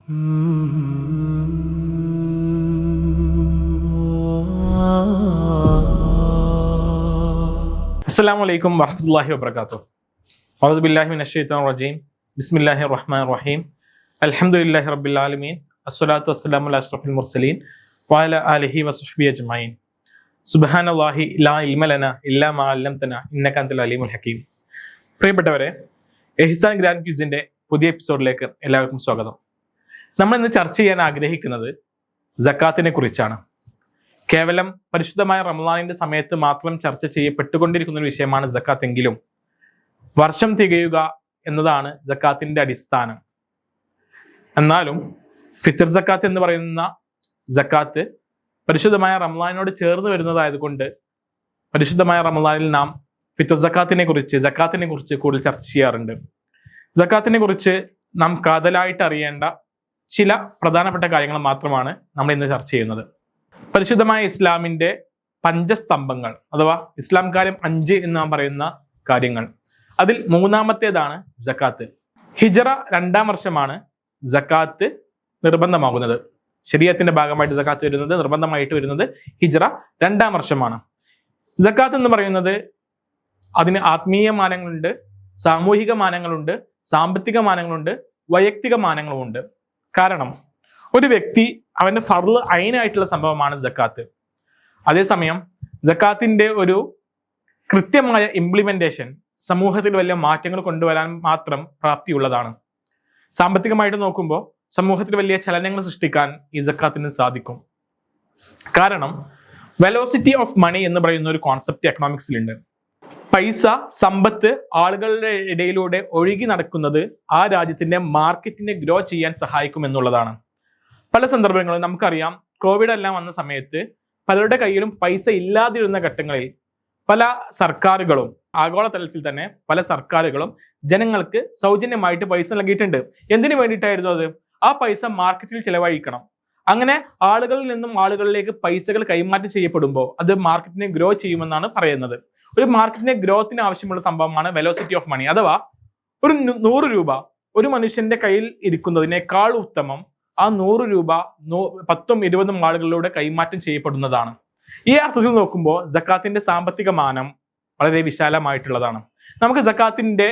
അസ്സലാമു അലൈക്കും വറഹ്മത്തുള്ളാഹി വബറകാതുഹു. അഊദു ബില്ലാഹി മിനശ് ശൈത്വാനിർ റജീം. ബിസ്മില്ലാഹിർ റഹ്മാനിർ റഹീം. അൽഹംദുലില്ലാഹി റബ്ബിൽ ആലമീൻ. അസ്സലാത്തു വസ്സലാമു അലാ അഷ്റഫിൽ മുർസലീൻ വഅലാ ആലിഹി വസ്വഹ്ബിഹി അജ്മഈൻ. സുബ്ഹാനല്ലാഹി ലാ ഇൽമ ലനാ ഇല്ലാ മാ അല്ലംതനാ ഇന്നക അൻതൽ അലീമുൽ ഹകീം. പ്രിയപ്പെട്ടവരെ, എഹ്സാൻ ഗ്രാൻഡ് ക്വിസിന്റെ പുതിയ എപ്പിസോഡിലേക്ക് എല്ലാവർക്കും സ്വാഗതം. നമ്മൾ ഇന്ന് ചർച്ച ചെയ്യാൻ ആഗ്രഹിക്കുന്നത് സക്കാത്തിനെ കുറിച്ചാണ്. കേവലം പരിശുദ്ധമായ റമളാനിന്റെ സമയത്ത് മാത്രം ചർച്ച ചെയ്യപ്പെട്ടുകൊണ്ടിരിക്കുന്ന ഒരു വിഷയമാണ് സക്കാത്ത് എങ്കിലും വർഷം തികയുക എന്നതാണ് സക്കാത്തിന്റെ അടിസ്ഥാനം. എന്നാലും ഫിത്ർ സക്കാത്ത് എന്ന് പറയുന്ന സക്കാത്ത് പരിശുദ്ധമായ റമളാനിനോട് ചേർന്ന് വരുന്നതായതുകൊണ്ട് പരിശുദ്ധമായ റമളാനിൽ നാം ഫിത്ർ സക്കാത്തിനെ കുറിച്ച് കൂടുതൽ ചർച്ച ചെയ്യാറുണ്ട്. സക്കാത്തിനെ കുറിച്ച് നാം കാതലായിട്ട് അറിയേണ്ട ചില പ്രധാനപ്പെട്ട കാര്യങ്ങൾ മാത്രമാണ് നമ്മൾ ഇന്ന് ചർച്ച ചെയ്യുന്നത്. പരിശുദ്ധമായ ഇസ്ലാമിന്റെ പഞ്ചസ്തംഭങ്ങൾ അഥവാ ഇസ്ലാം കാര്യം 5 എന്ന് നാം പറയുന്ന കാര്യങ്ങൾ, അതിൽ മൂന്നാമത്തേതാണ് സക്കാത്ത്. ഹിജ്റ 2-ാം വർഷമാണ് സക്കാത്ത് നിർബന്ധമാകുന്നത്. ശരീഅത്തിന്റെ ഭാഗമായിട്ട് സക്കാത്ത് വരുന്നത്, നിർബന്ധമായിട്ട് വരുന്നത് ഹിജ്റ 2-ാം വർഷമാണ്. സക്കാത്ത് എന്ന് പറയുന്നത് അതിന് ആത്മീയ മാനങ്ങളുണ്ട്, സാമൂഹിക മാനങ്ങളുണ്ട്, സാമ്പത്തിക മാനങ്ങളുണ്ട്, വൈയക്തിക മാനങ്ങളുമുണ്ട്. കാരണം ഒരു വ്യക്തി അവന്റെ ഫർള് ഐനായിട്ടുള്ള സംഭവമാണ് സക്കാത്ത്. അതേസമയം സക്കാത്തിന്റെ ഒരു കൃത്യമായ ഇംപ്ലിമെന്റേഷൻ സമൂഹത്തിൽ വലിയ മാറ്റങ്ങൾ കൊണ്ടുവരാൻ മാത്രം പ്രാപ്തിയുള്ളതാണ്. സാമ്പത്തികമായിട്ട് നോക്കുമ്പോൾ സമൂഹത്തിൽ വലിയ ചലനങ്ങൾ സൃഷ്ടിക്കാൻ ഈ സക്കാത്തിന് സാധിക്കും. കാരണം വെലോസിറ്റി ഓഫ് മണി എന്ന് പറയുന്ന ഒരു കോൺസെപ്റ്റ് എക്കണോമിക്സിലുണ്ട്. പൈസ, സമ്പത്ത് ആളുകളുടെ ഇടയിലൂടെ ഒഴുകി നടക്കുന്നത് ആ രാജ്യത്തിന്റെ മാർക്കറ്റിനെ ഗ്രോ ചെയ്യാൻ സഹായിക്കും എന്നുള്ളതാണ്. പല സന്ദർഭങ്ങളും നമുക്കറിയാം, കോവിഡ് എല്ലാം വന്ന സമയത്ത് പലരുടെ കയ്യിലും പൈസ ഇല്ലാതിരുന്ന ഘട്ടങ്ങളിൽ പല സർക്കാരുകളും, ആഗോളതലത്തിൽ തന്നെ പല സർക്കാരുകളും ജനങ്ങൾക്ക് സൗജന്യമായിട്ട് പൈസ നൽകിയിട്ടുണ്ട്. എന്തിനു വേണ്ടിയിട്ടായിരുന്നു അത്? ആ പൈസ മാർക്കറ്റിൽ ചെലവഴിക്കണം. അങ്ങനെ ആളുകളിൽ നിന്നും ആളുകളിലേക്ക് പൈസകൾ കൈമാറ്റം ചെയ്യപ്പെടുമ്പോൾ അത് മാർക്കറ്റിനെ ഗ്രോ ചെയ്യുമെന്നാണ് പറയുന്നത്. ഒരു മാർക്കറ്റിനെ ഗ്രോത്തിന് ആവശ്യമുള്ള സംഭവമാണ് വെലോസിറ്റി ഓഫ് മണി. അഥവാ ഒരു 100 രൂപ ഒരു മനുഷ്യന്റെ കയ്യിൽ ഇരിക്കുന്നതിനേക്കാൾ ഉത്തമം ആ 100 രൂപ 10ഉം 20ഉം ആളുകളിലൂടെ കൈമാറ്റം ചെയ്യപ്പെടുന്നതാണ്. ഈ അർത്ഥത്തിൽ നോക്കുമ്പോൾ സക്കാത്തിന്റെ സാമ്പത്തിക മാനം വളരെ വിശാലമായിട്ടുള്ളതാണ്. നമുക്ക് സക്കാത്തിന്റെ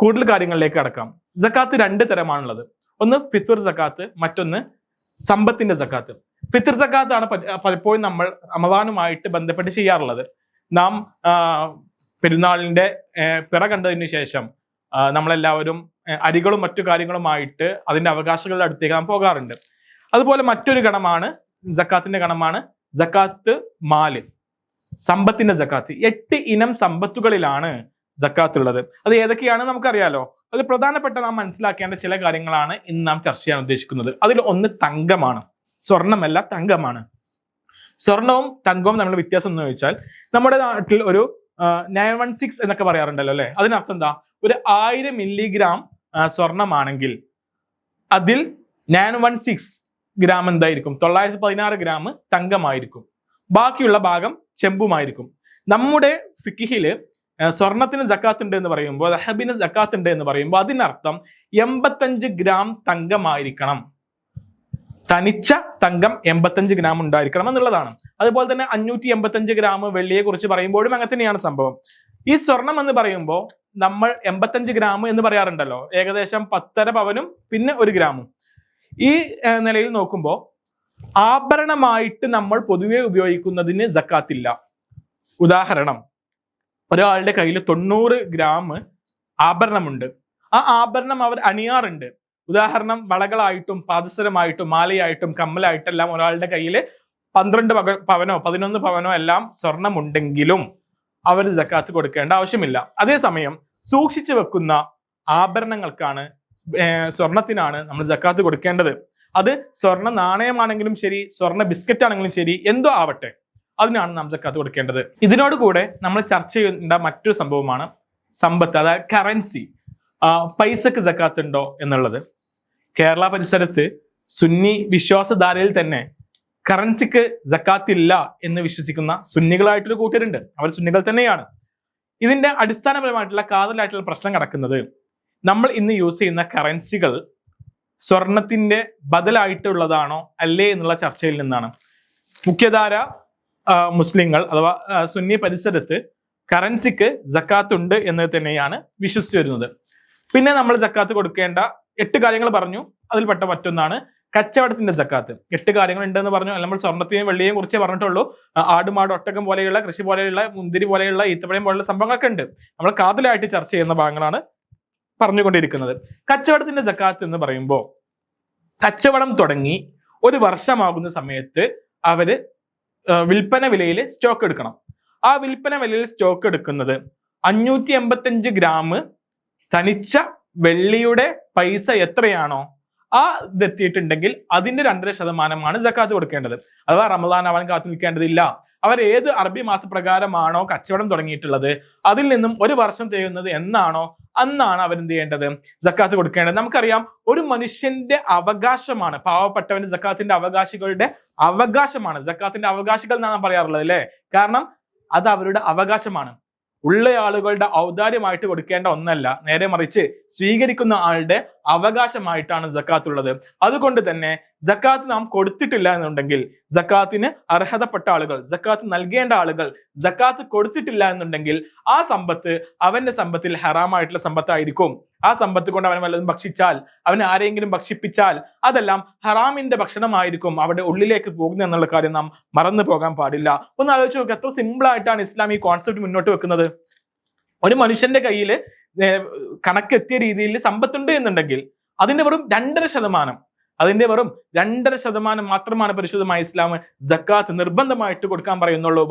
കൂടുതൽ കാര്യങ്ങളിലേക്ക് കടക്കാം. സക്കാത്ത് 2 തരമാണുള്ളത്. ഒന്ന് ഫിത്ർ സക്കാത്ത്, മറ്റൊന്ന് സമ്പത്തിന്റെ സക്കാത്ത്. ഫിത്ർ സക്കാത്താണ് പലപ്പോഴും നമ്മൾ റമളാനുമായിട്ട് ബന്ധപ്പെട്ട് ചെയ്യാറുള്ളത്. നാം പെരുന്നാളിന്റെ പിറ കണ്ടതിന് ശേഷം നമ്മളെല്ലാവരും അരികളും മറ്റു കാര്യങ്ങളുമായിട്ട് അതിന്റെ അവകാശങ്ങളുടെ അടുത്തേക്ക് നാം പോകാറുണ്ട്. അതുപോലെ മറ്റൊരു ഗണമാണ് സക്കാത്തിന്റെ ഗണമാണ് സക്കാത്ത് മാല്, സമ്പത്തിന്റെ സക്കാത്ത്. 8 ഇനം സമ്പത്തുകളിലാണ് സക്കാത്ത് ഉള്ളത്. അത് ഏതൊക്കെയാണ് നമുക്കറിയാലോ. അതിൽ പ്രധാനപ്പെട്ട നാം മനസ്സിലാക്കേണ്ട ചില കാര്യങ്ങളാണ് ഇന്ന് നാം ചർച്ച ചെയ്യാൻ ഉദ്ദേശിക്കുന്നത്. അതിൽ ഒന്ന് തങ്കമാണ്. സ്വർണമല്ല, തങ്കമാണ്. സ്വർണവും തങ്കവും തമ്മിലുള്ള വ്യത്യാസം എന്ന് ചോദിച്ചാൽ, നമ്മുടെ നാട്ടിൽ ഒരു 916 എന്നൊക്കെ പറയാറുണ്ടല്ലോ അല്ലെ. അതിനർത്ഥം എന്താ? ഒരു 1000 മില്ലിഗ്രാം സ്വർണമാണെങ്കിൽ അതിൽ 916 ഗ്രാം എന്തായിരിക്കും? 916 ഗ്രാം തങ്കമായിരിക്കും. ബാക്കിയുള്ള ഭാഗം ചെമ്പുമായിരിക്കും. നമ്മുടെ ഫിഖിഹില് സ്വർണത്തിന് സക്കാത്ത് ഉണ്ട് എന്ന് പറയുമ്പോൾ, ദഹബിന് സക്കാത്ത് ഉണ്ട് എന്ന് പറയുമ്പോൾ അതിനർത്ഥം 85 ഗ്രാം തങ്കമായിരിക്കണം. തനിച്ച തങ്കം 85 ഗ്രാം ഉണ്ടായിരിക്കണം എന്നുള്ളതാണ്. അതുപോലെ തന്നെ 585 ഗ്രാം വെള്ളിയെ കുറിച്ച് പറയുമ്പോഴും അങ്ങനെ തന്നെയാണ് സംഭവം. ഈ സ്വർണം എന്ന് പറയുമ്പോൾ നമ്മൾ 85 ഗ്രാം എന്ന് പറയാറുണ്ടല്ലോ, ഏകദേശം 10.5 പവനും പിന്നെ 1 ഗ്രാമും. ഈ നിലയിൽ നോക്കുമ്പോൾ ആഭരണമായിട്ട് നമ്മൾ പൊതുവെ ഉപയോഗിക്കുന്നതിന് സക്കാത്തില്ല. ഉദാഹരണം, ഒരാളുടെ കയ്യിൽ 90 ഗ്രാം ആഭരണമുണ്ട്. ആ ആഭരണം അവർ അണിയാറുണ്ട്. ഉദാഹരണം, വളകളായിട്ടും പാദസരമായിട്ടും മാലയായിട്ടും കമ്മലായിട്ടെല്ലാം ഒരാളുടെ കയ്യിൽ 12 പവനോ 11 പവനോ എല്ലാം സ്വർണമുണ്ടെങ്കിലും അവർ സക്കാത്ത് കൊടുക്കേണ്ട ആവശ്യമില്ല. അതേസമയം സൂക്ഷിച്ചു വെക്കുന്ന ആഭരണങ്ങൾക്കാണ്, സ്വർണത്തിനാണ് നമ്മൾ സക്കാത്ത് കൊടുക്കേണ്ടത്. അത് സ്വർണ്ണ നാണയമാണെങ്കിലും ശരി, സ്വർണ്ണ ബിസ്ക്കറ്റ് ആണെങ്കിലും ശരി, എന്തോ ആവട്ടെ, അതിനാണ് നാം സക്കാത്ത് കൊടുക്കേണ്ടത്. ഇതിനോട് കൂടെ നമ്മൾ ചർച്ച ചെയ്യേണ്ട മറ്റൊരു സംഭവമാണ് സമ്പത്ത്, അതായത് കറൻസി. പൈസക്ക് സക്കാത്ത് ഉണ്ടോ എന്നുള്ളത്. കേരള പരിസരത്ത് സുന്നി വിശ്വാസധാരയിൽ തന്നെ കറൻസിക്ക് സക്കാത്ത് ഇല്ല എന്ന് വിശ്വസിക്കുന്ന സുന്നികളായിട്ടൊരു കൂട്ടരുണ്ട്. അവർ സുന്നികൾ തന്നെയാണ്. ഇതിന്റെ അടിസ്ഥാനപരമായിട്ടുള്ള കാതലായിട്ടുള്ള പ്രശ്നം കിടക്കുന്നത്, നമ്മൾ ഇന്ന് യൂസ് ചെയ്യുന്ന കറൻസികൾ സ്വർണത്തിന്റെ ബദലായിട്ടുള്ളതാണോ അല്ലേ എന്നുള്ള ചർച്ചയിൽ നിന്നാണ്. മുഖ്യധാര മുസ്ലിങ്ങൾ അഥവാ സുന്നി പരിസരത്ത് കറൻസിക്ക് സക്കാത്ത് ഉണ്ട് എന്ന് തന്നെയാണ് വിശ്വസിച്ചു വരുന്നത്. പിന്നെ നമ്മൾ സക്കാത്ത് കൊടുക്കേണ്ട 8 കാര്യങ്ങൾ പറഞ്ഞു. അതിൽപ്പെട്ട മറ്റൊന്നാണ് കച്ചവടത്തിന്റെ സക്കാത്ത്. 8 കാര്യങ്ങൾ ഉണ്ടെന്ന് പറഞ്ഞു. നമ്മൾ സ്വർണത്തെയും വെള്ളിയെയും കുറിച്ചേ പറഞ്ഞിട്ടുള്ളൂ. ആടുമാട് ഒട്ടകം പോലെയുള്ള, കൃഷി പോലെയുള്ള, മുന്തിരി പോലെയുള്ള, ഈത്തപ്പഴം പോലെയുള്ള സംഭവങ്ങളൊക്കെ ഉണ്ട്. നമ്മൾ കാതലായിട്ട് ചർച്ച ചെയ്യുന്ന ഭാഗങ്ങളാണ് പറഞ്ഞുകൊണ്ടിരിക്കുന്നത്. കച്ചവടത്തിന്റെ സക്കാത്ത് എന്ന് പറയുമ്പോൾ കച്ചവടം തുടങ്ങി 1 വർഷമാകുന്ന സമയത്ത് അവര് വിൽപ്പന വിലയിൽ സ്റ്റോക്ക് എടുക്കണം. ആ വിൽപ്പന വിലയിൽ സ്റ്റോക്ക് എടുക്കുന്നത് 585 ഗ്രാം തനിച്ച വെള്ളിയുടെ പൈസ എത്രയാണോ ആ ഇതെത്തിയിട്ടുണ്ടെങ്കിൽ അതിന്റെ 2.5% സക്കാത്ത് കൊടുക്കേണ്ടത്. അഥവാ റമദാൻ ആവാൻ കാത്തു നിൽക്കേണ്ടതില്ല. അവർ ഏത് അറബി മാസപ്രകാരമാണോ കച്ചവടം തുടങ്ങിയിട്ടുള്ളത് അതിൽ നിന്നും 1 വർഷം തികയുന്നത് എന്നാണോ അന്നാണ് അവരെന്ത് ചെയ്യേണ്ടത്, സക്കാത്ത് കൊടുക്കേണ്ടത്. നമുക്കറിയാം, ഒരു മനുഷ്യന്റെ അവകാശമാണ് പാവപ്പെട്ടവന് സക്കാത്തിന്റെ അവകാശികളുടെ അവകാശമാണ്. സക്കാത്തിന്റെ അവകാശികൾ എന്നാണ് പറയാറുള്ളത് അല്ലെ. കാരണം അത് അവരുടെ അവകാശമാണ്. ഉള്ള ആളുകളുടെ ഔദാര്യമായിട്ട് കൊടുക്കേണ്ട ഒന്നല്ല, നേരെ മറിച്ച് സ്വീകരിക്കുന്ന ആളുടെ അവകാശമായിട്ടാണ് സക്കാത്ത് ഉള്ളത്. അതുകൊണ്ട് തന്നെ സക്കാത്ത് നാം കൊടുത്തിട്ടില്ല എന്നുണ്ടെങ്കിൽ, സക്കാത്തിന് അർഹതപ്പെട്ട ആളുകൾ, സക്കാത്ത് നൽകേണ്ട ആളുകൾ സക്കാത്ത് കൊടുത്തിട്ടില്ല എന്നുണ്ടെങ്കിൽ ആ സമ്പത്ത് അവന്റെ സമ്പത്തിൽ ഹറാമായിട്ടുള്ള സമ്പത്തായിരിക്കും. ആ സമ്പത്ത് കൊണ്ട് അവൻ വല്ലതും ഭക്ഷിച്ചാൽ, അവൻ ആരെങ്കിലും ഭക്ഷിപ്പിച്ചാൽ അതെല്ലാം ഹറാമിന്റെ ഭക്ഷണമായിരിക്കും അവിടെ ഉള്ളിലേക്ക് പോകുന്നത് എന്നുള്ള കാര്യം നാം മറന്നു പോകാൻ പാടില്ല. ഒന്ന് ആലോചിച്ച് നോക്കുക, എത്ര സിമ്പിൾ ആയിട്ടാണ് ഇസ്ലാം ഈ കോൺസെപ്റ്റ് മുന്നോട്ട് വെക്കുന്നത്. ഒരു മനുഷ്യന്റെ കയ്യിൽ കണക്കെത്തിയ രീതിയിൽ സമ്പത്തുണ്ട് എന്നുണ്ടെങ്കിൽ അതിന്റെ വെറും 2.5% മാത്രമാണ് പരിശുദ്ധമായ ഇസ്ലാം സക്കാത്ത് നിർബന്ധമായിട്ട് കൊടുക്കാൻ പറയുന്നുള്ളൂ.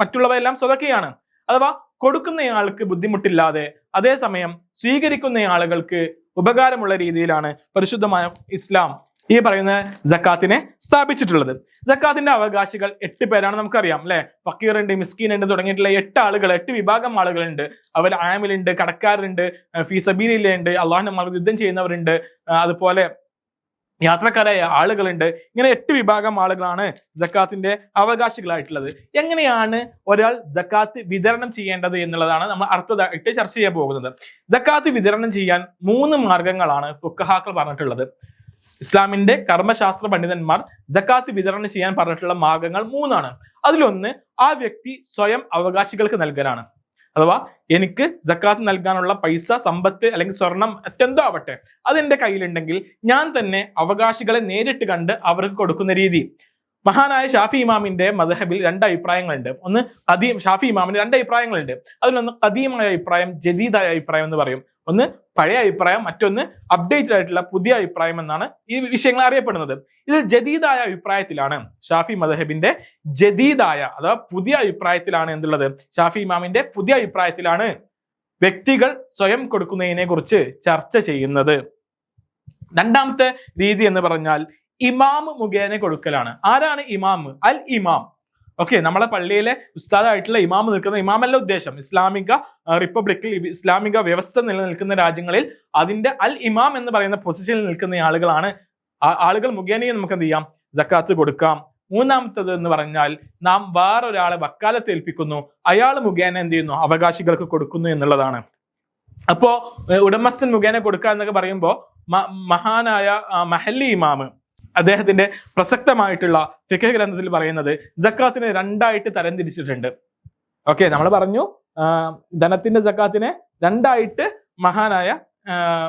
മറ്റുള്ളവയെല്ലാം സ്വതക്കയാണ്. അഥവാ കൊടുക്കുന്നയാൾക്ക് ബുദ്ധിമുട്ടില്ലാതെ അതേസമയം സ്വീകരിക്കുന്ന ആളുകൾക്ക് ഉപകാരമുള്ള രീതിയിലാണ് പരിശുദ്ധമായ ഇസ്ലാം ഈ പറയുന്ന സക്കാത്തിനെ സ്ഥാപിച്ചിട്ടുള്ളത്. സക്കാത്തിന്റെ അവകാശികൾ 8 പേരാണ്, നമുക്കറിയാം അല്ലെ. ഫക്കീർ ഉണ്ട്, മിസ്കീൻ ഉണ്ട്, തുടങ്ങിയിട്ടുള്ള 8 വിഭാഗം ആളുകളുണ്ട്. അവർ ആമിലുണ്ട്, കടക്കാരുണ്ട്, ഫീ സബീലിലുണ്ട്, അള്ളാഹുവിന്റെ മാർഗ്ഗത്തിൽ യുദ്ധം ചെയ്യുന്നവരുണ്ട്, അതുപോലെ യാത്രക്കാരായ ആളുകളുണ്ട്. ഇങ്ങനെ 8 വിഭാഗം ആളുകളാണ് സക്കാത്തിന്റെ അവകാശികളായിട്ടുള്ളത്. എങ്ങനെയാണ് ഒരാൾ സക്കാത്ത് വിതരണം ചെയ്യേണ്ടത് എന്നുള്ളതാണ് നമ്മൾ അടുത്തതായിട്ട് ചർച്ച ചെയ്യാൻ പോകുന്നത്. സക്കാത്ത് വിതരണം ചെയ്യാൻ 3 മാർഗങ്ങളാണ് ഫുഖഹാക്കൾ പറഞ്ഞിട്ടുള്ളത്. ഇസ്ലാമിന്റെ കർമ്മശാസ്ത്ര പണ്ഡിതന്മാർ സക്കാത്ത് വിതരണം ചെയ്യാൻ പറഞ്ഞിട്ടുള്ള മാർഗങ്ങൾ 3 അതിലൊന്ന് ആ വ്യക്തി സ്വയം അവകാശികൾക്ക് നൽകാനാണ്. അഥവാ എനിക്ക് സക്കാത്ത് നൽകാനുള്ള പൈസ, സമ്പത്ത് അല്ലെങ്കിൽ സ്വർണം മറ്റെന്തോ ആവട്ടെ അതെന്റെ കയ്യിലുണ്ടെങ്കിൽ ഞാൻ തന്നെ അവകാശികളെ നേരിട്ട് കണ്ട് അവർക്ക് കൊടുക്കുന്ന രീതി. മഹാനായ ഷാഫി ഇമാമിന്റെ മദ്ഹബിൽ 2 അഭിപ്രായങ്ങളുണ്ട്. ഒന്ന് ഷാഫി ഇമാമിന്റെ 2 അഭിപ്രായങ്ങളുണ്ട്. അതിലൊന്ന് ഖദീമായ അഭിപ്രായം, ജദീദായ അഭിപ്രായം എന്ന് പറയും. ഒന്ന് പഴയ അഭിപ്രായം, മറ്റൊന്ന് അപ്ഡേറ്റഡ് ആയിട്ടുള്ള പുതിയ അഭിപ്രായം എന്നാണ് ഈ വിഷയങ്ങൾ അറിയപ്പെടുന്നത്. ഇതിൽ ജദീദായ അഭിപ്രായത്തിലാണ്, ഷാഫി മദ്ഹബിന്റെ ജദീദായ അഥവാ പുതിയ അഭിപ്രായത്തിലാണ് എന്തുള്ളത്, ഷാഫി ഇമാമിന്റെ പുതിയ അഭിപ്രായത്തിലാണ് വ്യക്തികൾ സ്വയം കൊടുക്കുന്നതിനെ കുറിച്ച് ചർച്ച ചെയ്യുന്നത്. 2ാമത്തെ രീതി എന്ന് പറഞ്ഞാൽ ഇമാം മുഖേന കൊടുക്കലാണ്. ആരാണ് ഇമാം? അൽ ഇമാം. ഓക്കെ, നമ്മളെ പള്ളിയിലെ ഉസ്താദായിട്ടുള്ള ഇമാം നിൽക്കുന്ന, ഇമാമല്ല ഉദ്ദേശം, ഇസ്ലാമിക റിപ്പബ്ലിക്കിൽ ഇസ്ലാമിക വ്യവസ്ഥ നിലനിൽക്കുന്ന രാജ്യങ്ങളിൽ അതിന്റെ അൽ ഇമാം എന്ന് പറയുന്ന പൊസിഷനിൽ നിൽക്കുന്ന ആളുകൾ മുഖേനയും നമുക്ക് എന്ത് ചെയ്യാം, സക്കാത്ത് കൊടുക്കാം. 3ാമത്തത് എന്ന് പറഞ്ഞാൽ നാം വേറൊരാളെ വക്കാലത്ത് ഏൽപ്പിക്കുന്നു, അയാൾ മുഖേന എന്ത് ചെയ്യുന്നു, അവകാശികൾക്ക് കൊടുക്കുന്നു എന്നുള്ളതാണ്. അപ്പോ ഉടമസ്ഥൻ മുഖേന കൊടുക്കുക എന്നൊക്കെ പറയുമ്പോൾ മഹാനായ മഹല്ലി ഇമാമ് അദ്ദേഹത്തിന്റെ പ്രസക്തമായിട്ടുള്ള ഫിഖ് ഗ്രന്ഥത്തിൽ പറയുന്നത് സക്കാത്തിനെ 2ആയിട്ട് തരംതിരിച്ചിട്ടുണ്ട്. ഓക്കെ, നമ്മൾ പറഞ്ഞു ധനത്തിന്റെ സക്കാത്തിനെ 2ആയിട്ട് മഹാനായ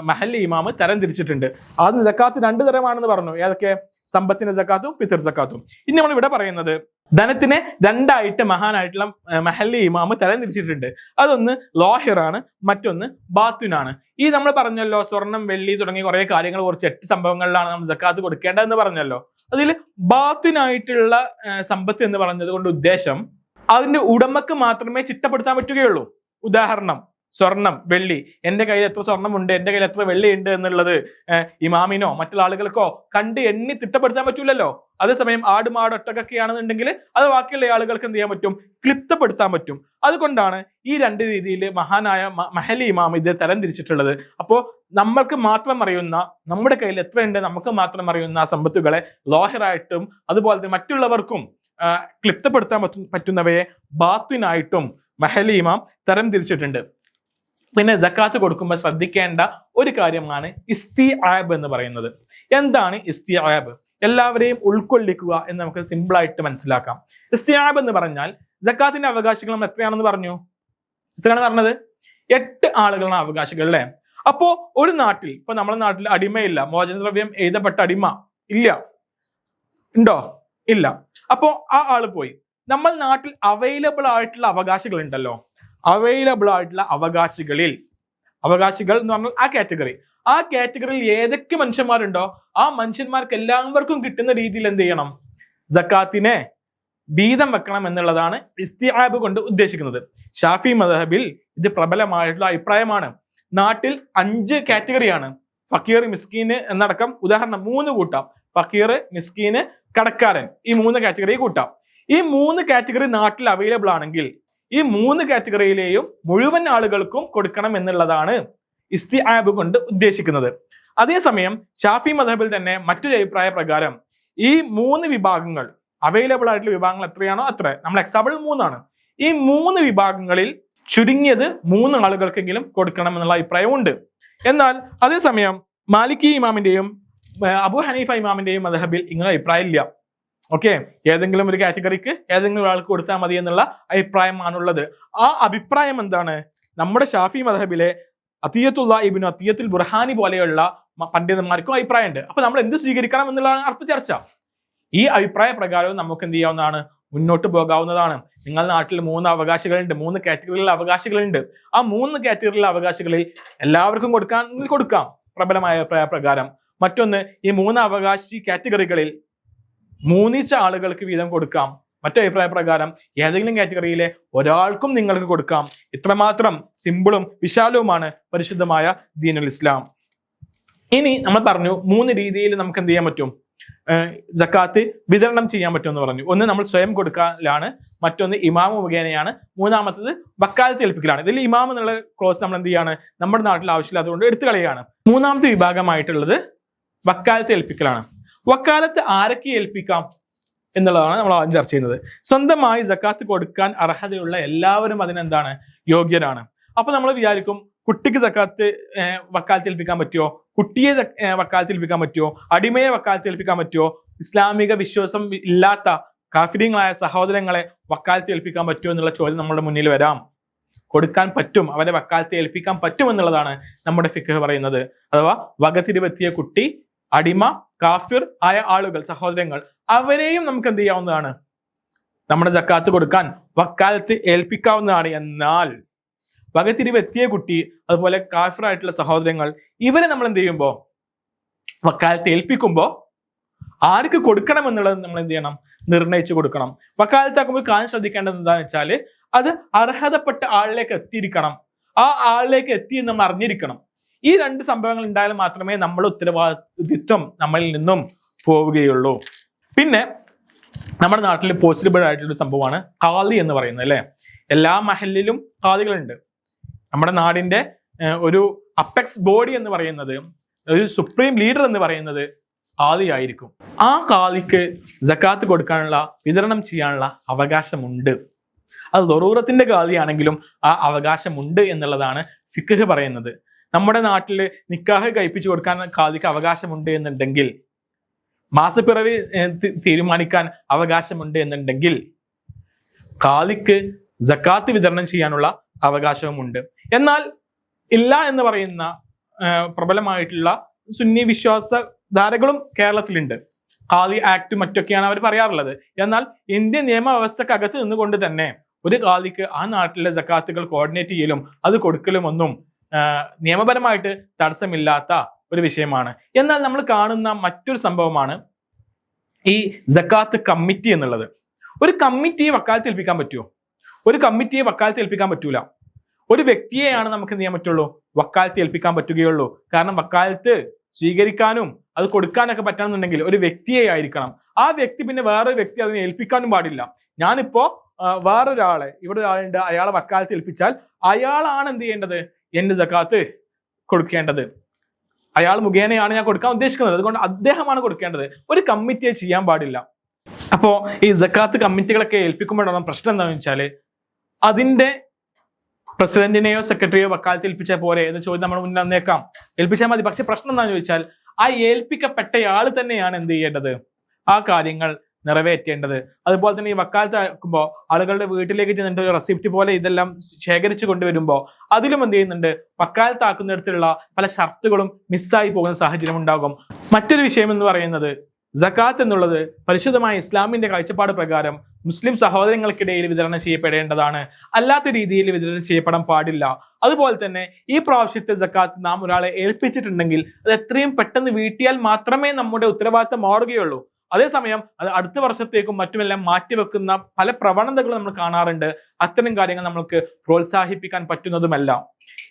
മഹല്ലി ഇമാമ് തരംതിരിച്ചിട്ടുണ്ട്. ആദ്യം സക്കാത്ത് 2 തരമാണെന്ന് പറഞ്ഞു. ഏതൊക്കെ? സമ്പത്തിന്റെ സക്കാത്തും ഫിത്ർ സക്കാത്തും. ഇനി നമ്മൾ ഇവിടെ പറയുന്നത് ധനത്തിനെ 2ആയിട്ട് മഹാനായിട്ടുള്ള മഹല്ലി ഇമാമ് തരംതിരിച്ചിട്ടുണ്ട്. അതൊന്ന് ലോഹിറാണ്, മറ്റൊന്ന് ബാത്തിനാണ്. ഈ നമ്മൾ പറഞ്ഞല്ലോ സ്വർണം, വെള്ളി തുടങ്ങിയ കുറെ കാര്യങ്ങൾ, കുറച്ച് 8 സംഭവങ്ങളിലാണ് നമ്മൾ സക്കാത്ത് കൊടുക്കേണ്ടതെന്ന് പറഞ്ഞല്ലോ. അതിൽ ബാത്തിനായിട്ടുള്ള സമ്പത്ത് എന്ന് പറഞ്ഞത് കൊണ്ട് ഉദ്ദേശം അതിന്റെ ഉടമക്ക് മാത്രമേ ചിട്ടപ്പെടുത്താൻ പറ്റുകയുള്ളൂ. ഉദാഹരണം, സ്വർണം, വെള്ളി, എന്റെ കയ്യിൽ എത്ര സ്വർണ്ണമുണ്ട്, എന്റെ കയ്യിൽ എത്ര വെള്ളി ഉണ്ട് എന്നുള്ളത് ഇമാമിനോ മറ്റുള്ള ആളുകൾക്കോ കണ്ട് എണ്ണി തിട്ടപ്പെടുത്താൻ പറ്റൂലല്ലോ. അതേസമയം ആടുമാടൊട്ടൊക്കെയാണെന്നുണ്ടെങ്കിൽ അത് ബാക്കിയുള്ള ആളുകൾക്ക് എന്ത് ചെയ്യാൻ പറ്റും, ക്ലിപ്തപ്പെടുത്താൻ പറ്റും. അതുകൊണ്ടാണ് ഈ 2 രീതിയിൽ മഹാനായ മഹല്ലി ഇമാം ഇത് തരംതിരിച്ചിട്ടുള്ളത്. അപ്പോൾ നമ്മൾക്ക് മാത്രം അറിയുന്ന, നമ്മുടെ കയ്യിൽ എത്രയുണ്ട് നമുക്ക് മാത്രം അറിയുന്ന സമ്പത്തുകളെ ലോഹിറായിട്ടും അതുപോലെ തന്നെ മറ്റുള്ളവർക്കും ക്ലിപ്തപ്പെടുത്താൻ പറ്റുന്നവയെ ബാത്തിനായിട്ടും മഹല്ലി ഇമാം തരംതിരിച്ചിട്ടുണ്ട്. പിന്നെ സക്കാത്ത് കൊടുക്കുമ്പോൾ ശ്രദ്ധിക്കേണ്ട ഒരു കാര്യമാണ് ഇസ്തിആബ് എന്ന് പറയുന്നത്. എന്താണ് ഇസ്തിആബ്? എല്ലാവരെയും ഉൾക്കൊള്ളിക്കുക എന്ന് നമുക്ക് സിമ്പിൾ ആയിട്ട് മനസ്സിലാക്കാം. ഇസ്തിആബ് എന്ന് പറഞ്ഞാൽ സക്കാത്തിന്റെ അവകാശികൾ നമ്മൾ എത്രയാണെന്ന് പറഞ്ഞു? എത്രയാണ് പറഞ്ഞത്? 8 ആളുകളാണ് അവകാശികൾ അല്ലെ? അപ്പോ ഒരു നാട്ടിൽ, ഇപ്പൊ നമ്മുടെ നാട്ടിൽ അടിമയില്ല, മോചനദ്രവ്യം എഴുതപ്പെട്ട അടിമ ഇല്ല, ഉണ്ടോ? ഇല്ല. അപ്പോ ആ ആള് പോയി. നമ്മൾ നാട്ടിൽ അവൈലബിൾ ആയിട്ടുള്ള അവകാശികൾ ഉണ്ടല്ലോ, അവൈലബിൾ ആയിട്ടുള്ള അവകാശികൾ എന്ന് പറഞ്ഞാൽ ആ കാറ്റഗറിയിൽ ഏതൊക്കെ മനുഷ്യന്മാരുണ്ടോ ആ മനുഷ്യന്മാർക്ക് എല്ലാവർക്കും കിട്ടുന്ന രീതിയിൽ എന്ത് ചെയ്യണം? സക്കാത്തിനെ വീതം വെക്കണം എന്നുള്ളതാണ് ഇസ്തിആബ് കൊണ്ട് ഉദ്ദേശിക്കുന്നത്. ഷാഫി മദ്ഹബിൽ ഇത് പ്രബലമായിട്ടുള്ള അഭിപ്രായമാണ്. നാട്ടിൽ 5 കാറ്റഗറിയാണ്. ഫക്കീർ, മിസ്കീന് എന്നടക്കം ഉദാഹരണം 3 കൂട്ടാം. ഫക്കീർ, മിസ്കീന്, കടക്കാരൻ, ഈ 3 കാറ്റഗറി കൂട്ടാം. ഈ 3 കാറ്റഗറി നാട്ടിൽ അവൈലബിൾ ആണെങ്കിൽ ഈ 3 കാറ്റഗറിയിലെയും മുഴുവൻ ആളുകൾക്കും കൊടുക്കണം എന്നുള്ളതാണ് ഇസ്തിആബ് കൊണ്ട് ഉദ്ദേശിക്കുന്നത്. അതേസമയം ഷാഫി മദ്ഹബിൽ തന്നെ മറ്റൊരു അഭിപ്രായ പ്രകാരം ഈ 3 വിഭാഗങ്ങൾ, അവൈലബിൾ ആയിട്ടുള്ള വിഭാഗങ്ങൾ എത്രയാണോ അത്ര, നമ്മൾ എക്സാമ്പിൾ 3 ഈ 3 വിഭാഗങ്ങളിൽ ചുരുങ്ങിയത് 3 ആളുകൾക്കെങ്കിലും കൊടുക്കണം എന്നുള്ള അഭിപ്രായമുണ്ട്. എന്നാൽ അതേസമയം മാലിക്കി ഇമാമിന്റെയും അബു ഹനീഫ ഇമാമിന്റെയും മദ്ഹബിൽ ഇങ്ങനെ അഭിപ്രായം ഇല്ല. ഓക്കെ, ഏതെങ്കിലും ഒരു കാറ്റഗറിക്ക് ഏതെങ്കിലും ഒരാൾക്ക് കൊടുത്താൽ മതി എന്നുള്ള അഭിപ്രായമാണുള്ളത്. ആ അഭിപ്രായം എന്താണ്? നമ്മുടെ ഷാഫി മദ്ഹബിലെ അത്തിയത്തുള്ള ഇബ്നു അത്തിയത്തുൽ ബുർഹാനി പോലെയുള്ള പണ്ഡിതന്മാർക്കും അഭിപ്രായമുണ്ട്. അപ്പൊ നമ്മൾ എന്ത് സ്വീകരിക്കണം എന്നുള്ളതാണ് അർത്ഥ ചർച്ച. ഈ അഭിപ്രായ പ്രകാരവും നമുക്ക് എന്ത് ചെയ്യാവുന്നതാണ്? മുന്നോട്ട് പോകാവുന്നതാണ്. നിങ്ങളുടെ നാട്ടിൽ 3 അവകാശികളുണ്ട്, 3 കാറ്റഗറിയിലുള്ള അവകാശികളുണ്ട്. ആ 3 കാറ്റഗറിയിലുള്ള അവകാശികളിൽ എല്ലാവർക്കും കൊടുക്കാം പ്രബലമായ അഭിപ്രായ പ്രകാരം. മറ്റൊന്ന്, ഈ 3 അവകാശി കാറ്റഗറികളിൽ 3 ആളുകൾക്ക് വീതം കൊടുക്കാം. മറ്റു അഭിപ്രായ പ്രകാരം ഏതെങ്കിലും കാറ്റഗറിയിലെ ഒരാൾക്കും നിങ്ങൾക്ക് കൊടുക്കാം. ഇത്രമാത്രം സിമ്പിളും വിശാലവുമാണ് പരിശുദ്ധമായ ദീനുൽ ഇസ്ലാം. ഇനി നമ്മൾ പറഞ്ഞു 3 രീതിയിൽ നമുക്ക് എന്ത് ചെയ്യാൻ പറ്റും? സക്കാത്ത് വിതരണം ചെയ്യാൻ പറ്റുമെന്ന് പറഞ്ഞു. ഒന്ന് നമ്മൾ സ്വയം കൊടുക്കലാണ്, മറ്റൊന്ന് ഇമാമ് മുഖേനയാണ്, മൂന്നാമത്തത് വക്കാലത്ത് ഏൽപ്പിക്കലാണ്. ഇതിൽ ഇമാം എന്നുള്ള ക്ലോസ് നമ്മൾ എന്ത് ചെയ്യാണ്? നമ്മുടെ നാട്ടിൽ ആവശ്യമില്ലാത്തതുകൊണ്ട് എടുത്തു കളയാണ്. മൂന്നാമത്തെ വിഭാഗമായിട്ടുള്ളത് വക്കാലത്ത് ഏൽപ്പിക്കലാണ്. വക്കാലത്ത് ആരൊക്കെ ഏൽപ്പിക്കാം എന്നുള്ളതാണ് നമ്മൾ ആദ്യം ചർച്ച ചെയ്യുന്നത്. സ്വന്തമായി സക്കാത്ത് കൊടുക്കാൻ അർഹതയുള്ള എല്ലാവരും അതിനെന്താണ്? യോഗ്യരാണ്. അപ്പൊ നമ്മൾ വിചാരിക്കും, കുട്ടിക്ക് സക്കാത്ത് വക്കാലത്ത് ഏൽപ്പിക്കാൻ പറ്റുമോ? കുട്ടിയെ വക്കാലത്ത് ഏൽപ്പിക്കാൻ പറ്റുമോ? അടിമയെ വക്കാലത്ത് ഏൽപ്പിക്കാൻ പറ്റുമോ? ഇസ്ലാമിക വിശ്വാസം ഇല്ലാത്ത കാഫിര്യങ്ങളായ സഹോദരങ്ങളെ വക്കാലത്ത് ഏൽപ്പിക്കാൻ പറ്റുമോ എന്നുള്ള ചോദ്യം നമ്മുടെ മുന്നിൽ വരാം. കൊടുക്കാൻ പറ്റും, അവരെ വക്കാലത്ത് ഏൽപ്പിക്കാൻ പറ്റും എന്നുള്ളതാണ് നമ്മുടെ ഫിഖ് പറയുന്നത്. അഥവാ വകതിരിവെത്തിയ കുട്ടി, അടിമ, കാഫിർ ആയ ആളുകൾ, സഹോദരങ്ങൾ, അവരെയും നമുക്ക് എന്ത് ചെയ്യാവുന്നതാണ്? നമ്മുടെ സക്കാത്ത് കൊടുക്കാൻ വക്കാലത്ത് ഏൽപ്പിക്കാവുന്നതാണ്. എന്നാൽ വകതിരിവെത്തിയ കുട്ടി, അതുപോലെ കാഫിറായിട്ടുള്ള സഹോദരങ്ങൾ, ഇവരെ നമ്മൾ എന്ത് ചെയ്യുമ്പോൾ വക്കാലത്ത് ഏൽപ്പിക്കുമ്പോൾ ആർക്ക് കൊടുക്കണം എന്നുള്ളത് നമ്മൾ എന്ത് ചെയ്യണം? നിർണയിച്ചു കൊടുക്കണം. വക്കാലത്താക്കുമ്പോൾ കാര്യം ശ്രദ്ധിക്കേണ്ടത് എന്താണെന്ന് വെച്ചാൽ അത് അർഹതപ്പെട്ട ആളിലേക്ക് എത്തിയിരിക്കണം. ആ ആളിലേക്ക് എത്തി നമ്മൾ അറിഞ്ഞിരിക്കണം. ഈ 2 സംഭവങ്ങൾ ഉണ്ടായാൽ മാത്രമേ നമ്മുടെ ഉത്തരവാദിത്വം നമ്മളിൽ നിന്നും പോവുകയുള്ളൂ. പിന്നെ നമ്മുടെ നാട്ടിൽ പോസിബിൾ ആയിട്ടുള്ള സംഭവമാണ് ഖാദി എന്ന് പറയുന്നത് അല്ലെ. എല്ലാ മഹലിലും ഖാദികളുണ്ട്. നമ്മുടെ നാടിന്റെ ഒരു അപ്പെക്സ് ബോഡി എന്ന് പറയുന്നത്, ഒരു സുപ്രീം ലീഡർ എന്ന് പറയുന്നത് ഖാദി ആയിരിക്കും. ആ ഖാദിക്ക് സക്കാത്ത് കൊടുക്കാനുള്ള, വിതരണം ചെയ്യാനുള്ള അവകാശമുണ്ട്. അത് ദറൂറത്തിന്റെ ഖാദി ആണെങ്കിലും ആ അവകാശമുണ്ട് എന്നുള്ളതാണ് ഫിഖ് പറയുന്നത്. നമ്മുടെ നാട്ടിൽ നിക്കാഹ് കഴിപ്പിച്ചു കൊടുക്കാൻ ഖാദിക്ക് അവകാശമുണ്ട് എന്നുണ്ടെങ്കിൽ, മാസപ്പിറവി തീരുമാനിക്കാൻ അവകാശമുണ്ട് എന്നുണ്ടെങ്കിൽ ഖാദിക്ക് സക്കാത്ത് വിതരണം ചെയ്യാനുള്ള അവകാശവുമുണ്ട്. എന്നാൽ ഇല്ല എന്ന് പറയുന്ന പ്രബലമായിട്ടുള്ള സുന്നി വിശ്വാസധാരകളും കേരളത്തിലുണ്ട്. ഖാദി ആക്ട് മറ്റൊക്കെയാണ് അവർ പറയാറുള്ളത്. എന്നാൽ ഇന്ത്യൻ നിയമവ്യവസ്ഥക്കകത്ത് നിന്നുകൊണ്ട് തന്നെ ഒരു ഖാദിക്ക് ആ നാട്ടിലെ സക്കാത്തുകൾ കോർഡിനേറ്റ് ചെയ്യലും അത് കൊടുക്കലും ഒന്നും നിയമപരമായിട്ട് തടസ്സമില്ലാത്ത ഒരു വിഷയമാണ്. എന്നാൽ നമ്മൾ കാണുന്ന മറ്റൊരു സംഭവമാണ് ഈ സക്കാത്ത് കമ്മിറ്റി എന്നുള്ളത്. ഒരു കമ്മിറ്റിയെ വക്കാലത്ത് ഏൽപ്പിക്കാൻ പറ്റുമോ? ഒരു കമ്മിറ്റിയെ വക്കാലത്ത് ഏൽപ്പിക്കാൻ പറ്റൂല. ഒരു വ്യക്തിയെയാണ് നമുക്ക് എന്ത് ചെയ്യാൻ പറ്റുള്ളൂ? വക്കാലത്ത് ഏൽപ്പിക്കാൻ പറ്റുകയുള്ളൂ. കാരണം വക്കാലത്ത് സ്വീകരിക്കാനും അത് കൊടുക്കാനൊക്കെ പറ്റണമെന്നുണ്ടെങ്കിൽ ഒരു വ്യക്തിയെ ആയിരിക്കണം. ആ വ്യക്തി പിന്നെ വേറൊരു വ്യക്തി അതിനെ ഏൽപ്പിക്കാനും പാടില്ല. ഞാനിപ്പോ വേറൊരാളെ, ഇവിടെ ഒരാളുണ്ട്, അയാളെ വക്കാലത്ത് ഏൽപ്പിച്ചാൽ അയാളാണ് എന്ത് ചെയ്യേണ്ടത്? എന്റെ സക്കാത്ത് കൊടുക്കേണ്ടത്. അയാൾ മുഖേനയാണ് ഞാൻ കൊടുക്കാൻ ഉദ്ദേശിക്കുന്നത്. അതുകൊണ്ട് അദ്ദേഹമാണ് കൊടുക്കേണ്ടത്. ഒരു കമ്മിറ്റിയെ ചെയ്യാൻ പാടില്ല. അപ്പോ ഈ സക്കാത്ത് കമ്മിറ്റികളൊക്കെ ഏൽപ്പിക്കുമ്പോഴാണ് പ്രശ്നം എന്താണെന്ന് വെച്ചാല് അതിന്റെ പ്രസിഡന്റിനെയോ സെക്രട്ടറിയോ വക്കാലത്ത് ഏൽപ്പിച്ചാൽ പോരെ എന്ന് ചോദ്യം നമ്മൾ മുന്നിൽ വന്നേക്കാം. ഏൽപ്പിച്ചാൽ മതി. പക്ഷെ പ്രശ്നം എന്താണെന്ന് ചോദിച്ചാൽ ആ ഏൽപ്പിക്കപ്പെട്ടയാൾ തന്നെയാണ് എന്ത് ചെയ്യേണ്ടത്, ആ കാര്യങ്ങൾ നിറവേറ്റേണ്ടത്. അതുപോലെ തന്നെ ഈ വക്കാലത്ത് ആക്കുമ്പോൾ ആളുകളുടെ വീട്ടിലേക്ക് ചെന്നിട്ട് ഒരു റെസിപ്റ്റ് പോലെ ഇതെല്ലാം ശേഖരിച്ചു കൊണ്ടുവരുമ്പോൾ അതിലും എന്ത് ചെയ്യുന്നുണ്ട്, വക്കാലത്താക്കുന്നിടത്തുള്ള പല ഷർത്തുകളും മിസ്സായി പോകുന്ന സാഹചര്യം ഉണ്ടാകും. മറ്റൊരു വിഷയം എന്ന് പറയുന്നത് സകാത്ത് എന്നുള്ളത് പരിശുദ്ധമായ ഇസ്ലാമിന്റെ കാഴ്ചപ്പാട് പ്രകാരം മുസ്ലിം സഹോദരങ്ങൾക്കിടയിൽ വിതരണം ചെയ്യപ്പെടേണ്ടതാണ്, അല്ലാത്ത രീതിയിൽ വിതരണം ചെയ്യപ്പെടാൻ പാടില്ല. അതുപോലെ തന്നെ ഈ പ്രാവശ്യത്തെ സകാത്ത് നാം ഒരാളെ ഏൽപ്പിച്ചിട്ടുണ്ടെങ്കിൽ അത് എത്രയും പെട്ടെന്ന് വീട്ടിയാൽ മാത്രമേ നമ്മുടെ ഉത്തരവാദിത്തം മാറുകയുള്ളൂ. അതേസമയം അത് അടുത്ത വർഷത്തേക്കും മറ്റുമെല്ലാം മാറ്റിവെക്കുന്ന പല പ്രവണതകളും നമ്മൾ കാണാറുണ്ട്. അത്തരം കാര്യങ്ങൾ നമ്മൾക്ക് പ്രോത്സാഹിപ്പിക്കാൻ പറ്റുന്നതുമല്ല.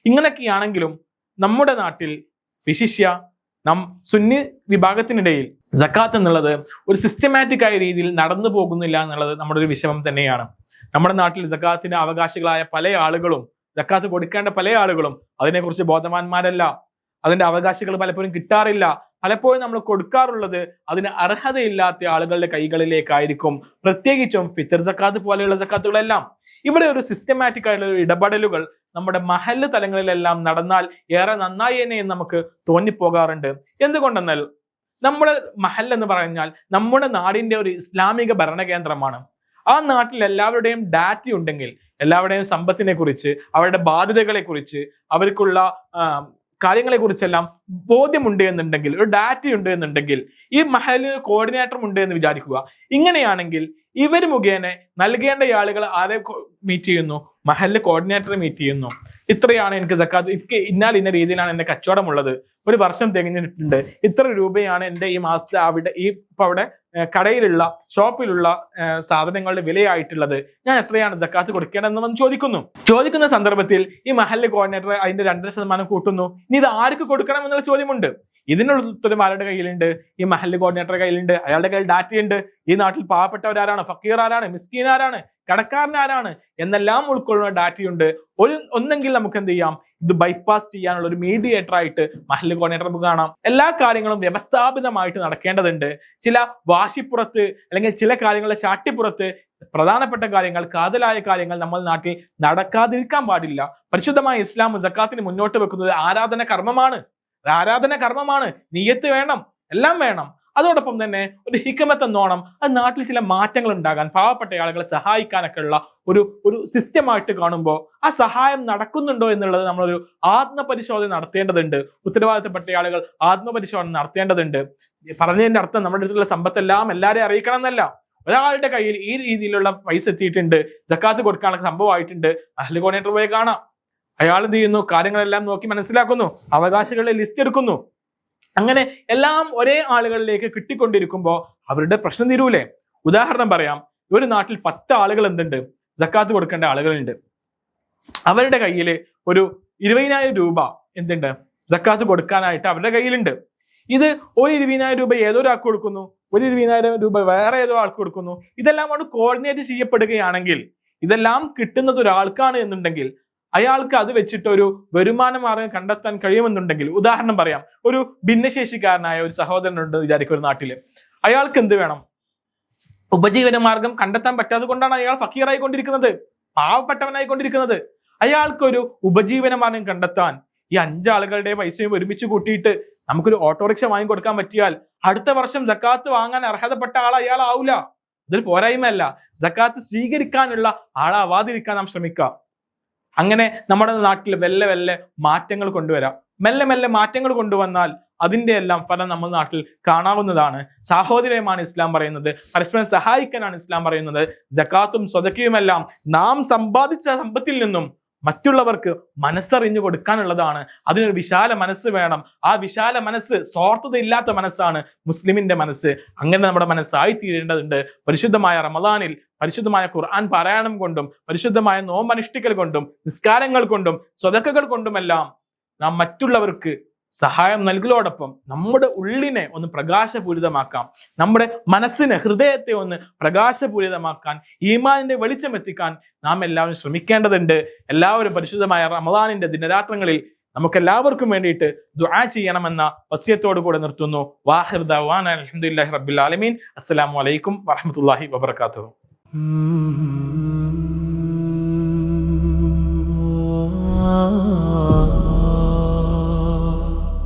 ഇങ്ങനെയൊക്കെയാണെങ്കിലും നമ്മുടെ നാട്ടിൽ വിശിഷ്യ സുന്നി വിഭാഗത്തിനിടയിൽ സക്കാത്ത് എന്നുള്ളത് ഒരു സിസ്റ്റമാറ്റിക് ആയ രീതിയിൽ നടന്നു പോകുന്നില്ല എന്നുള്ളത് നമ്മുടെ ഒരു വിഷമം തന്നെയാണ്. നമ്മുടെ നാട്ടിൽ സക്കാത്തിന് അവകാശികളായ പല ആളുകളും, സക്കാത്ത് കൊടുക്കേണ്ട പല ആളുകളും അതിനെക്കുറിച്ച് ബോധവാന്മാരല്ല. അതിന്റെ അവകാശികൾ പലപ്പോഴും കിട്ടാറില്ല. പലപ്പോഴും നമ്മൾ കൊടുക്കാറുള്ളത് അതിന് അർഹതയില്ലാത്ത ആളുകളുടെ കൈകളിലേക്കായിരിക്കും, പ്രത്യേകിച്ചും ഫിത്തർ സക്കാത്ത് പോലെയുള്ള സക്കാത്തുകളെല്ലാം. ഇവിടെ ഒരു സിസ്റ്റമാറ്റിക് ആയിട്ടുള്ള ഇടപെടലുകൾ നമ്മുടെ മഹല്ല് തലങ്ങളിലെല്ലാം നടന്നാൽ ഏറെ നന്നായി തന്നെ നമുക്ക് തോന്നിപ്പോകാറുണ്ട്. എന്തുകൊണ്ടെന്നാൽ നമ്മുടെ മഹല്ല് എന്ന് പറഞ്ഞാൽ നമ്മുടെ നാടിന്റെ ഒരു ഇസ്ലാമിക ഭരണകേന്ദ്രമാണ്. ആ നാട്ടിൽ എല്ലാവരുടെയും ഡാറ്റ ഉണ്ടെങ്കിൽ, എല്ലാവരുടെയും സമ്പത്തിനെ കുറിച്ച്, അവരുടെ ബാധ്യതകളെ കുറിച്ച്, അവർക്കുള്ള കാര്യങ്ങളെ കുറിച്ചെല്ലാം ബോധ്യമുണ്ട് എന്നുണ്ടെങ്കിൽ, ഒരു ഡാറ്റ ഉണ്ട് എന്നുണ്ടെങ്കിൽ, ഈ മഹല്ലിന് കോർഡിനേറ്റർ ഉണ്ട് എന്ന് വിചാരിക്കുക. ഇങ്ങനെയാണെങ്കിൽ ഇവർ മുഖേന നൽകേണ്ട ആളുകൾ ആരെ മീറ്റ് ചെയ്യുന്നു? മഹല്ല് കോർഡിനേറ്ററെ മീറ്റ് ചെയ്യുന്നു. ഇത്രയാണ് എനിക്ക് സക്കാത്ത്, എനിക്ക് ഇന്ന രീതിയിലാണ് എന്റെ കച്ചവടമുള്ളത്, ഒരു വർഷം തികഞ്ഞിട്ടുണ്ട്, ഇത്ര രൂപയാണ് എൻ്റെ ഈ മാസത്തെ അവിടെ കടയിലുള്ള ഷോപ്പിലുള്ള സാധനങ്ങളുടെ വിലയായിട്ടുള്ളത്, ഞാൻ എത്രയാണ് സക്കാത്ത് കൊടുക്കേണ്ടതെന്ന് വന്ന് ചോദിക്കുന്ന സന്ദർഭത്തിൽ ഈ മഹല്ല് കോർഡിനേറ്റർ അതിന്റെ 2% കൂട്ടുന്നു. ഇനി ഇത് ആർക്ക് കൊടുക്കണം എന്നുള്ള ചോദ്യമുണ്ട്. ഇതിനുള്ള ഉത്തരം ആരുടെ കയ്യിലുണ്ട്? ഈ മഹല്ല് കോർഡിനേറ്ററുടെ കയ്യിലുണ്ട്. അയാളുടെ കയ്യിൽ ഡാറ്റയുണ്ട്. ഈ നാട്ടിൽ പാവപ്പെട്ടവരാരാണ്, ഫക്കീർ ആരാണ്, മിസ്കീൻ ആരാണ്, കടക്കാരൻ ആരാണ് എന്നെല്ലാം ഉൾക്കൊള്ളുന്ന ഡാറ്റയുണ്ട്. ഒന്നെങ്കിൽ നമുക്ക് എന്ത് ചെയ്യാം, ഇത് ബൈപ്പാസ് ചെയ്യാനുള്ള ഒരു മീഡിയേറ്റർ ആയിട്ട് മഹല്ല് കോർഡിനേറ്റർ നമുക്ക് കാണാം. എല്ലാ കാര്യങ്ങളും വ്യവസ്ഥാപിതമായിട്ട് നടക്കേണ്ടതുണ്ട്. ചില വാശിപ്പുറത്ത് അല്ലെങ്കിൽ ചില കാര്യങ്ങളുടെ ശാഠ്യപ്പുറത്ത് പ്രധാനപ്പെട്ട കാര്യങ്ങൾ, കാതലായ കാര്യങ്ങൾ നമ്മൾ നാട്ടിൽ നടക്കാതിരിക്കാൻ പാടില്ല. പരിശുദ്ധമായ ഇസ്ലാം സക്കാത്തിന് മുന്നോട്ട് വെക്കുന്നത് ആരാധന കർമ്മമാണ്. നിയ്യത്ത് വേണം, എല്ലാം വേണം. അതോടൊപ്പം തന്നെ ഒരു ഹിക്മത്ത് എന്നോണം അത് നാട്ടിൽ ചില മാറ്റങ്ങൾ ഉണ്ടാകാൻ, പാവപ്പെട്ട ആളുകളെ സഹായിക്കാനൊക്കെ ഉള്ള ഒരു സിസ്റ്റമായിട്ട് കാണുമ്പോൾ ആ സഹായം നടക്കുന്നുണ്ടോ എന്നുള്ളത് നമ്മളൊരു ആത്മപരിശോധന നടത്തേണ്ടതുണ്ട്. ഉത്തരവാദിത്തപ്പെട്ട ആളുകൾ ആത്മപരിശോധന നടത്തേണ്ടതുണ്ട്. പറഞ്ഞതിന്റെ അർത്ഥം നമ്മുടെ അടുത്തുള്ള സമ്പത്തെല്ലാം എല്ലാവരെയും അറിയിക്കണം എന്നല്ല. ഒരാളുടെ കയ്യിൽ ഈ രീതിയിലുള്ള പൈസ എത്തിയിട്ടുണ്ട്, സക്കാത്ത് കൊടുക്കാനുള്ള സംഭവമായിട്ടുണ്ട്, മഹല്ല് കോർഡിനേറ്റർ പോയി കാണാം. അയാൾ എന്ത് ചെയ്യുന്നു? കാര്യങ്ങളെല്ലാം നോക്കി മനസ്സിലാക്കുന്നു, അവകാശികളുടെ ലിസ്റ്റ് എടുക്കുന്നു. അങ്ങനെ എല്ലാം ഒരേ ആളുകളിലേക്ക് കിട്ടിക്കൊണ്ടിരിക്കുമ്പോൾ അവരുടെ പ്രശ്നം തീരൂലേ? ഉദാഹരണം പറയാം, ഒരു നാട്ടിൽ 10 ആളുകൾ എന്തുണ്ട്, സക്കാത്ത് കൊടുക്കേണ്ട ആളുകളുണ്ട്. അവരുടെ കയ്യിൽ ഒരു 20,000 രൂപ എന്തുണ്ട്, സക്കാത്ത് കൊടുക്കാനായിട്ട് അവരുടെ കയ്യിലുണ്ട്. ഇത് ഒരു 20,000 രൂപ ഏതൊരാൾക്ക് കൊടുക്കുന്നു, ഒരു 20,000 രൂപ വേറെ ഏതോ ആൾക്ക് കൊടുക്കുന്നു. ഇതെല്ലാം കൊണ്ട് കോർഡിനേറ്റ് ചെയ്യപ്പെടുകയാണെങ്കിൽ, ഇതെല്ലാം കിട്ടുന്നത് ഒരാൾക്കാണ് എന്നുണ്ടെങ്കിൽ അയാൾക്ക് അത് വെച്ചിട്ട് ഒരു വരുമാന മാർഗം കണ്ടെത്താൻ കഴിയുമെന്നുണ്ടെങ്കിൽ, ഉദാഹരണം പറയാം, ഒരു ഭിന്നശേഷിക്കാരനായ ഒരു സഹോദരനുണ്ട് വിചാരിക്കും ഒരു നാട്ടില്. അയാൾക്ക് എന്ത് വേണം? ഉപജീവന മാർഗം കണ്ടെത്താൻ പറ്റാത്തത് കൊണ്ടാണ് അയാൾ ഫക്കീറായി കൊണ്ടിരിക്കുന്നത്, പാവപ്പെട്ടവനായി കൊണ്ടിരിക്കുന്നത്. അയാൾക്കൊരു ഉപജീവന മാർഗം കണ്ടെത്താൻ ഈ 5 ആളുകളുടെ പൈസയും ഒരുമിച്ച് കൂട്ടിയിട്ട് നമുക്കൊരു ഓട്ടോറിക്ഷ വാങ്ങി കൊടുക്കാൻ പറ്റിയാൽ അടുത്ത വർഷം സക്കാത്ത് വാങ്ങാൻ അർഹതപ്പെട്ട ആൾ അയാൾ ആവൂല. ഇതൊരു പോരായ്മയല്ല. സക്കാത്ത് സ്വീകരിക്കാനുള്ള ആളാവാതിരിക്കാൻ നാം ശ്രമിക്കുക. അങ്ങനെ നമ്മുടെ നാട്ടിൽ വെല്ലെ മാറ്റങ്ങൾ കൊണ്ടുവരാം. മെല്ലെ മാറ്റങ്ങൾ കൊണ്ടുവന്നാൽ അതിന്റെ എല്ലാം ഫലം നമ്മുടെ നാട്ടിൽ കാണാവുന്നതാണ്. സാഹോദര്യമാണ് ഇസ്ലാം പറയുന്നത്, പരസ്പരം സഹായിക്കാനാണ് ഇസ്ലാം പറയുന്നത്. സക്കാത്തും സ്വതക്കയുമെല്ലാം നാം സമ്പാദിച്ച സമ്പത്തിൽ നിന്നും മറ്റുള്ളവർക്ക് മനസ്സറിഞ്ഞു കൊടുക്കാനുള്ളതാണ്. അതിനൊരു വിശാല മനസ്സ് വേണം. ആ വിശാല മനസ്സ് സ്വാർത്ഥതയില്ലാത്ത മനസ്സാണ് മുസ്ലിമിന്റെ മനസ്സ്. അങ്ങനെ നമ്മുടെ മനസ്സായി തീരേണ്ടതുണ്ട്. പരിശുദ്ധമായ റമദാനിൽ പരിശുദ്ധമായ ഖുർആൻ പാരായണം കൊണ്ടും പരിശുദ്ധമായ നോമ്പനുഷ്ഠിക്കൽ കൊണ്ടും നിസ്കാരങ്ങൾ കൊണ്ടും സ്വതക്കകൾ കൊണ്ടുമെല്ലാം നാം മറ്റുള്ളവർക്ക് സഹായം നൽകലോടൊപ്പം നമ്മുടെ ഉള്ളിനെ ഒന്ന് പ്രകാശപൂരിതമാക്കാം, നമ്മുടെ മനസ്സിനെ, ഹൃദയത്തെ ഒന്ന് പ്രകാശപൂരിതമാക്കാൻ, ഈമാനിന്റെ വെളിച്ചം എത്തിക്കാൻ നാം എല്ലാവരും ശ്രമിക്കേണ്ടതുണ്ട്. എല്ലാവരും പരിശുദ്ധമായ റമദാനിന്റെ ദിനരാത്രങ്ങളിൽ നമുക്കെല്ലാവർക്കും വേണ്ടിയിട്ട് ദുആ ചെയ്യണമെന്ന വസിയത്തോടു കൂടെ നിർത്തുന്നു. വാഹിർ ദഅവാന അൽഹംദുലില്ലാഹി റബ്ബിൽ ആലമീൻ. അസ്സലാമു അലൈക്കും വറഹ്മത്തുള്ളാഹി വബറകാതുഹു. ആ